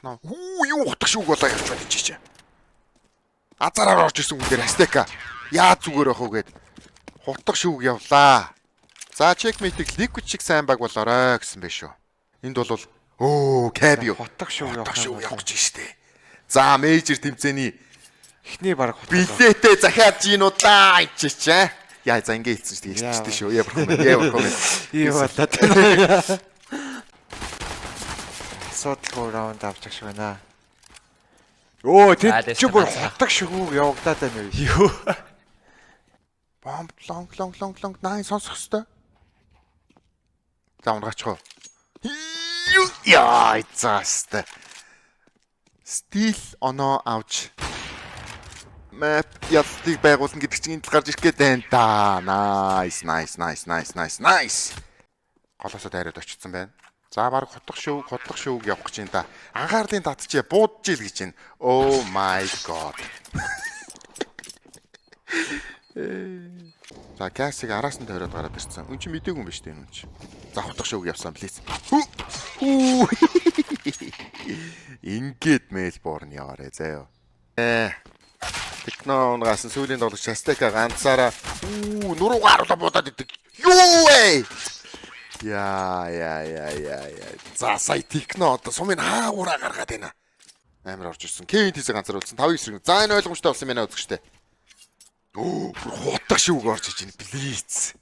Техно. Хүү юу утах шүүг болоо явж байна чи. Азараар орж ирсэн хүн дээр Астека. Яа зүгээр ах уу гэд. Хутах шүүг явлаа. За чекмейтиг ликвид шиг сайн баг болоорой гэсэн бэ шүү. Энд бол Кабио Хутах шүүг явах гэж штэ. За мейжер тэмцээний эхний баг билетээ захиад гинуудаа ичээч. Яа за ингэ хэлсэн шүү дээ шүү. Яа. Юу болоод. Асуудалгүй раунд авчих шиг байна. Оо тэд чи бүр хутах шүүг явагдаад байна уу? Юу. Бомб лонг 9 сонсох хэвээр. За унгаачихоо. Яа цааста. Стил оноо авч map ялтыг байгуулна гэдэг чинь энд гарч ирэх гээд байна да. Nice. Голоосоо дайраад очсон байна. За баг хутах шүүг явах гэж байна да. Анхаарлын татчээ буудж ил гэж байна. Oh my god. За гасыг араас нь тойроод гараад ирсэн. Үн чи мдээгүй юм ба штэ энэ үн чи. За хутах шүүг явсан плиз. Ингээд Мельборн яваарэ заяа. Техно унгаас сүүлийн тоглогч Астека ганцаараа нуруугаар буудаад идэг. Юу вэ? Яа. За сая Техно одоо сумын хаагаараа гаргаад байна. Амар орж ирсэн. Кевинтисээ ганцааруулсан 5-9. За энэ ойлгомжтой болсон юм байна үзэгчтэй. Хутах шүүг орж иж байна. Плиз.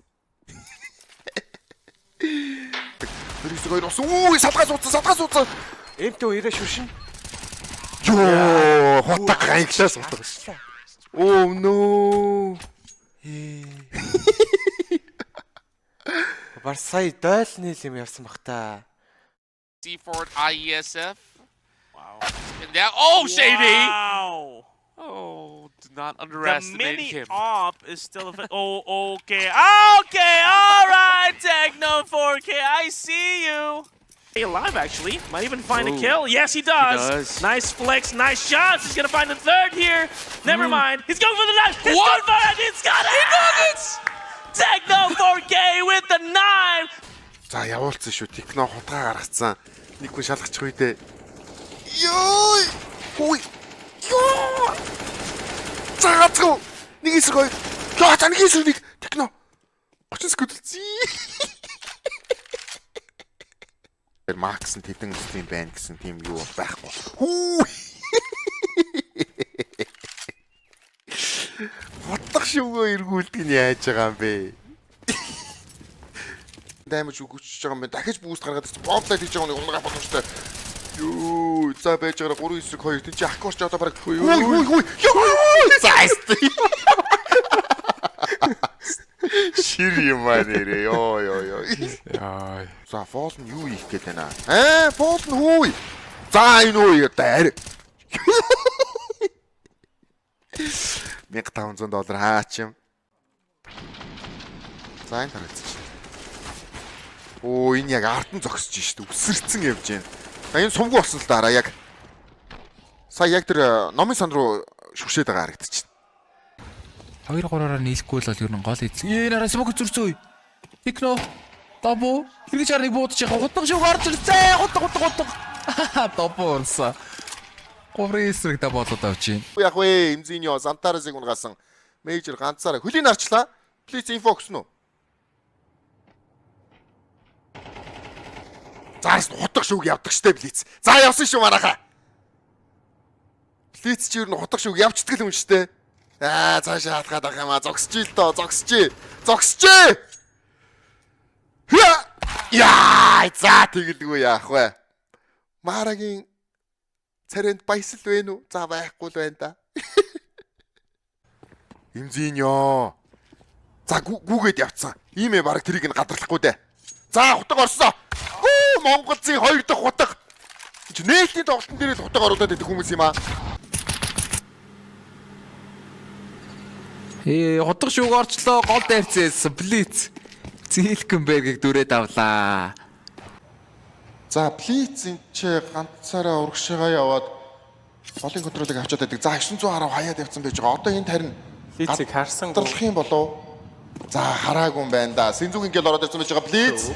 Тэрийг хоёр усан. Салгаас ууцсан. Эмтөө ирээ шүршин. Ёо, хутах англиас утга шүү. Oh no. Бар сая дойлны юм явсан бах та. C4 IESF. Wow. And now, Shady! Wow. Oh, do not The underestimate mini him. op is still okay. Okay, all right, Techno 4K, I see you. Stay alive, actually. Might even find a kill. Yes, he does. Nice flex, nice shots. He's gonna find the third here. Never mind. He's going for the knife. What? He's got it. He got it. Techno 4K with the 9. За явуулсан шүү. Техно хутгаа гаргацсан. Нэг хүн шалгачих үедээ. Ёй! Хүй! Ёо! Цаацгүй! Нэг эсрэг хоёр. Яа, нэг эсрэг нэг. Техно. 30 секунд үлдсэн. Макс нь тэдэн үстэй байна гэсэн тийм юу байхгүй. Хүү. Хутах шүүгөө эргүүлдэг нь яаж байгаа юм бэ? Даймаж өгч байгаа юм байна. Дахиж бүүст гаргаад ирсэн. Бомблайт хийж байгаа нэг унгаа боломжтой. Юу, за байж байгаа 3-9-2 тийм чи аккорч одоо бараг. Хүй. Зааст. Шир юм аа нэрээ. Ёо. Яа. За фол нь юу хийх гээд байна? Фол нь хүй. За энэ үү дайр. $1500 хаач юм. За энэ хараач. Энэ яг ард нь зогсож штэ. Үсэрцэн явж байна. Энэ сумгүй болсон л дараа яг. Сая яг тэр номын сан руу шүршээд байгаа харагдчихна. 2-3-аар нийлэхгүй л ер нь гол эзэн. Нараас мөг зүрцөө. Техно. Табу. Хэрэг чарныг буудчих. Хутах шүүг орж ирсэн. Хутах. Табу орсон. Говрын эсрэг та болоод авчих. Яг вэ, Имзиньо Сантарасыг унгасан. Мейжер ганцаараа хөлийн арчлаа. Плиз инфо өгсөн үү? За хутах шүүг явдаг штэ плиз. За явсан шүү манайхаа. Плиз чи ер нь хутах шүүг явцдаг л юм штэ. Цаашаа хатгаад авах юм аа. Зогсчих л доо. Зогсчих. Яа, за тэгэлгүй яах вэ? Марагийн царэнд баясал вэ нү? За байхгүй л байна да. Имзиньо. За гүгээд явцсан. Ийм ээ бараг тэрийг нь гадарлахгүй дээ. За хутаг орсон. Монголцын 2 дахь хутаг. Чи нээлтийн тоглолтын дээр л хутаг оруулаад идэх хүмүүс юм аа. Хутах шүүг орчлоо. Гол дайрцсан. Плиз. Зилкенбергийг дүрээд авлаа. За плиз энэ ч ганцаараа урагшаага яваад голын контролыг авчаад байдаг. За 910 хаяад явцсан байж байгаа. Одоо энэ харин Плизийг харсан гадарлах юм болов. За хараагүй юм байна да. Синзуг ингээл ороод ирсэн байж байгаа плиз.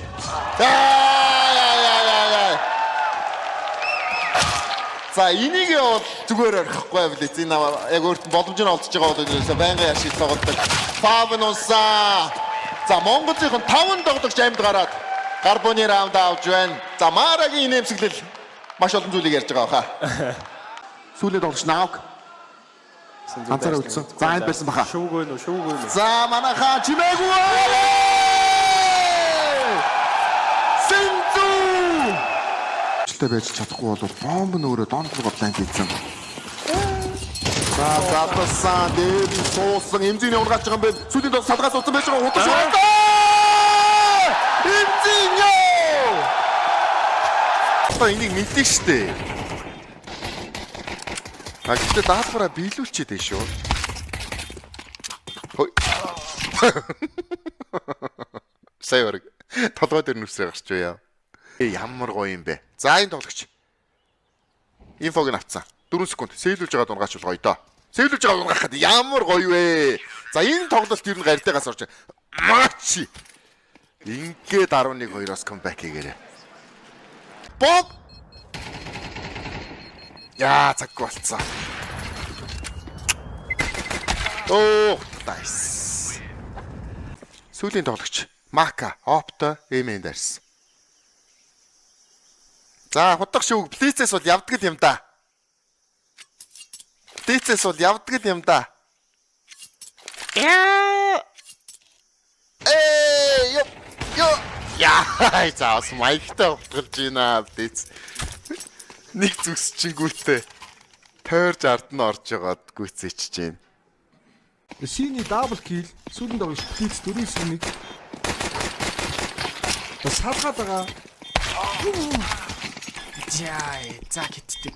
За энийг бол зүгээр орхихгүй байвал энэ яг өөрт нь боломж нь олдож байгаа бол ерөөсөө байнгын яшиг тоглодог. Фавнуса. За Монголын 5 тоглогч амьд гараад Гарбоны раунд авч байна. За Марагийн нэмсэглэл маш олон зүйлийг ярьж байгаа хаа. Сүүлийн тоглогч Навк. Ганцаараа үлдсэн. За энд байсан баха. Шүүгөө нөө. За манайхаа чимээгүй. Синзу. Члээ байж чадахгүй бол бомб нь өөрөө донд руу бодлоо хийсэн. За Запасан дээр суусан эмзиний ургааж байгаа юм байна. Сүүлийн доо салгаас уусан байж байгаа хутаж байна. Эмзиньо! Та энийг мэдэн штэ. Гэхдээ даалгавраа биелүүлчихэд ээ шүү. Хой. Сайвар. Толгой дээр нүсрээ гарч яа. Ямар гоё юм бэ. За энэ тоглогч. Инфог нь авцсан. 4 секунд. Сэйлүүлж байгаа дунгаач бол гоё доо. Сэйлүүлж байгаа дунгахад ямар гоё вэ. За энэ тоглолт ер нь гарьтайгаас орж. Мачи. Ингээд 11-2-оос камбэк хийгээрээ. Боб. Яа цаг болцсон. Оо, nice. Сүүлийн тоглогч Мака, Опто, Эмендерс. За, хутга шүүг Блицээс бол явдаг юм да. Блицээс бол явдаг юм да. Ёо. Яа, заас майктай утгалж байна Блиц. Нэг зүсчингүүтээ тойрж ард нь орж байгаад гүйцээчж байна. Синий дабл кил сүүлийн тоглогч Блиц 4-1. Салгаад байгаа. За гиттэй.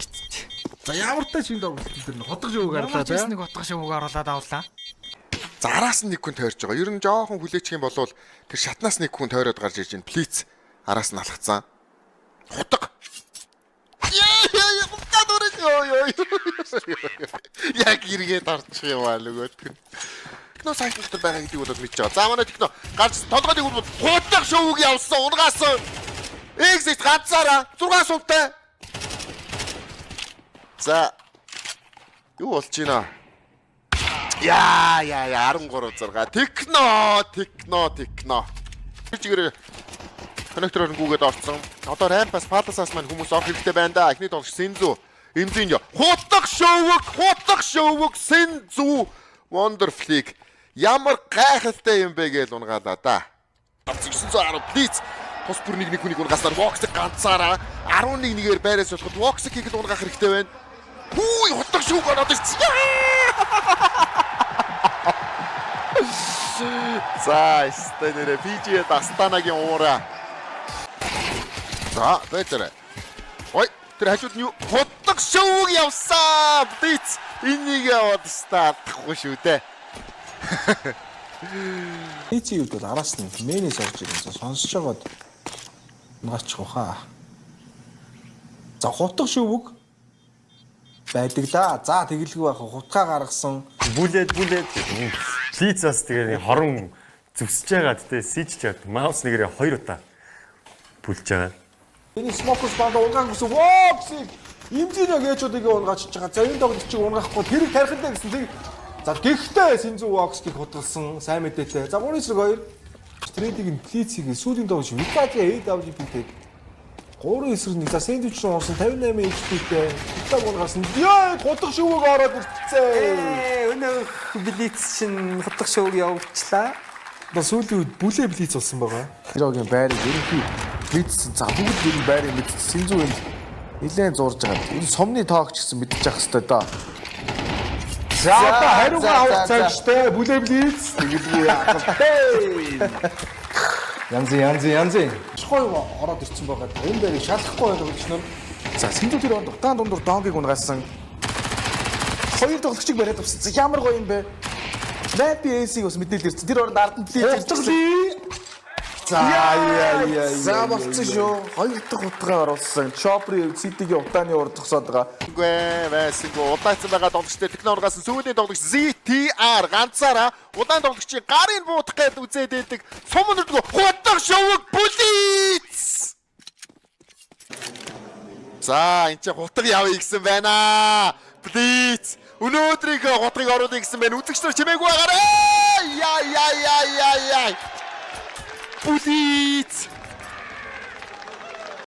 За ямартай шинэ тоглолт тэр нь хотгож өгөө гарлаа тий. Нэг утга шивүүг оруулаад авлаа. За араас нь нэг хүн тойрж байгаа. Ер нь жоохон хүлээчих юм бол тэр шатнаас нэг хүн тойроод гарч ирж байна. Блиц араас нь алхацсан. Хутга. Яг эргээд орчих юм аа нөгөөдг нь. Техно сайт дотор байгаа гэдгийг бол мэдж байгаа. За манай техно гарч толгойд хүрвэл хутга шүүг явсан. Ургаасан. Exit ганцаараа 6 сувтай. За. Юу болж байна? Яа 13-6. Техно. Чигээр коннектороор гүгээд орсон. Одоо рампас патасаас маань хүмүүс орох хэрэгтэй байна да. Эхний тоглогч Синзу. Эмзиньо. Хутга шүүг Синзу. Wonderflick. Ямар гайхалтай юм бэ гэж унгаалаа да. 910 Блиц. Тус бүр нэг хүнийг унгасаар Vox-ыг ганцаараа 11-1-ээр байраас болоход Vox-ыг хийхэд унгаах хэрэгтэй байна. Хүй хутга шүүг ороод ирсэн. За, стэнэрэ PG Дастанагийн уура. За, бэтэрэ. Ой, тэр хажууд нь хутга шүүг явсан. Блиц энийг яваад стаахгүй шүү дээ. Блицийн үед бол араас нь мэнэс орж ирсэн. Сонсож байгаад наачих واخа. За хутга шүүг байдаг да. За тэгэлгүй байх хутгаа гаргасан. Бүлээд Блиц бас тэгээ хорон зүсэж байгаа тэ сижж чад. Маус нэгээрээ 2 удаа бүлж байгаа. Энэ смокус банда унгаах гэсэн Vox-ыг имзинэг ээжүүдийг унгаачиж байгаа. За энэ тоглогч чиг унгаахгүй тэрийг тархиндаа гэсэн тэг. За гэхдээ Синзу Vox-ыг хутгалсан сайн мэдээтэй. За 3-2. Трейдинг нь Блицийг сүүлийн тоглогч Викагийн AWP-тэй 3-1 за сэндвич руу орсон 58 HP-тэй. Таг унгаасан. Яа хутга шүүг ороод ирцээ. Өнөө Блиц шин хутга шүүг явуулчлаа. Одоо сүүлийн үед бүлээ Блиц болсон байгаа. Хирогийн байрыг ерөнхий Блиц за бүгд ер нь байрыг мэд Синзу энэ нилээн зурж байгаа. Энэ сомны тоогч гэсэн мэдчих ах хэвээр да. За одоо хариугаа авах цаг штэ бүлээ Блиц. Тэгэлгүй яах вэ? Янзи. Шхой ороод ирсэн байгаа. Энэ байрыг шалахгүй байх гэж нэр. За Синзу тэр удаан дундуур донгийг унгаасан. Хоёр тоглогчийг бариад авсан. Ямар гоё юм бэ? Снайпи эсийг бас мэдээлэл ирсэн. Тэр оронд ард нь Блиц ирсэн. За За болцсон шүү. Хоёр дахь утгаа оруулсан. Chopper City-гийн утааны урд тосоод байгаа. Үгүй байсангүй удаацсан байгаа тоглогчтой технологиас сүүлийн тоглогч ZTR ганцаараа удаан тоглогчийн гарын буутах гээд үзээд байдаг. Сум нэрдгөө хутга шувг Блиц. За энэ ч хутаг явъя гэсэн байна. Please. Өнөөдрийнхөө хутгийг оруулъя гэсэн байна. Үзэгчдэр чимээгүй байгаарай. Яа. Please.